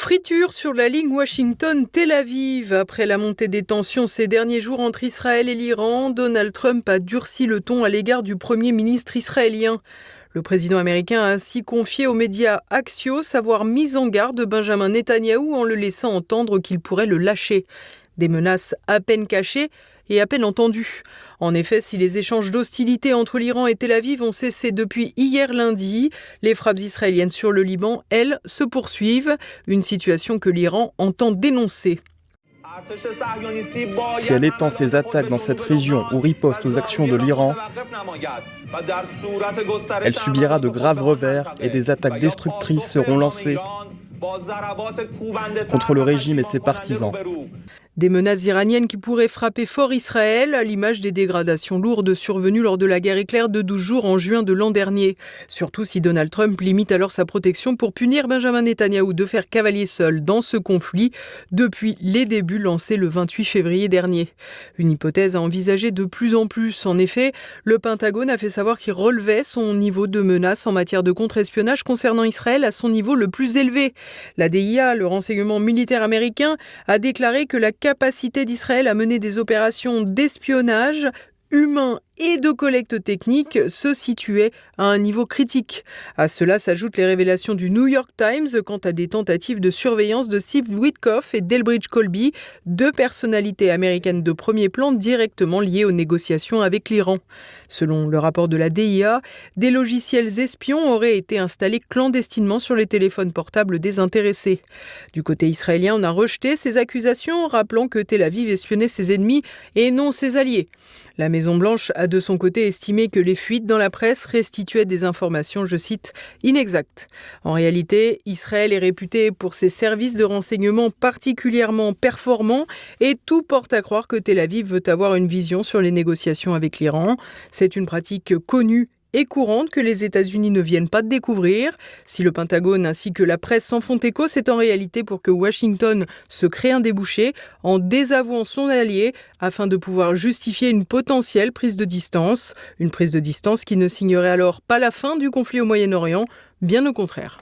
Friture sur la ligne Washington-Tel Aviv. Après la montée des tensions ces derniers jours entre Israël et l'Iran, Donald Trump a durci le ton à l'égard du Premier ministre israélien. Le président américain a ainsi confié aux médias Axios avoir mis en garde Benjamin Netanyahou en le laissant entendre qu'il pourrait le lâcher. Des menaces à peine cachées et à peine entendues. En effet, si les échanges d'hostilité entre l'Iran et Tel Aviv ont cessé depuis hier lundi, les frappes israéliennes sur le Liban, elles, se poursuivent. Une situation que l'Iran entend dénoncer. Si elle étend ses attaques dans cette région ou riposte aux actions de l'Iran, elle subira de graves revers et des attaques destructrices seront lancées contre le régime et ses partisans. Des menaces iraniennes qui pourraient frapper fort Israël, à l'image des dégradations lourdes survenues lors de la guerre éclair de 12 jours en juin de l'an dernier. Surtout si Donald Trump limite alors sa protection pour punir Benjamin Netanyahou de faire cavalier seul dans ce conflit depuis les débuts lancés le 28 février dernier. Une hypothèse à envisager de plus en plus. En effet, le Pentagone a fait savoir qu'il relevait son niveau de menace en matière de contre-espionnage concernant Israël à son niveau le plus élevé. La DIA, le renseignement militaire américain, a déclaré que la capacité d'Israël à mener des opérations d'espionnage humain et de collecte technique se situait à un niveau critique. À cela s'ajoutent les révélations du New York Times quant à des tentatives de surveillance de Steve Witkoff et Delbridge Colby, deux personnalités américaines de premier plan directement liées aux négociations avec l'Iran. Selon le rapport de la DIA, des logiciels espions auraient été installés clandestinement sur les téléphones portables des intéressés. Du côté israélien, on a rejeté ces accusations, rappelant que Tel Aviv espionnait ses ennemis et non ses alliés. La Maison-Blanche a de son côté estimé que les fuites dans la presse restituaient des informations, je cite, inexactes. En réalité, Israël est réputé pour ses services de renseignement particulièrement performants et tout porte à croire que Tel Aviv veut avoir une vision sur les négociations avec l'Iran. C'est une pratique connue et courante que les États-Unis ne viennent pas de découvrir. Si le Pentagone ainsi que la presse s'en font écho, c'est en réalité pour que Washington se crée un débouché en désavouant son allié afin de pouvoir justifier une potentielle prise de distance. Une prise de distance qui ne signerait alors pas la fin du conflit au Moyen-Orient, bien au contraire.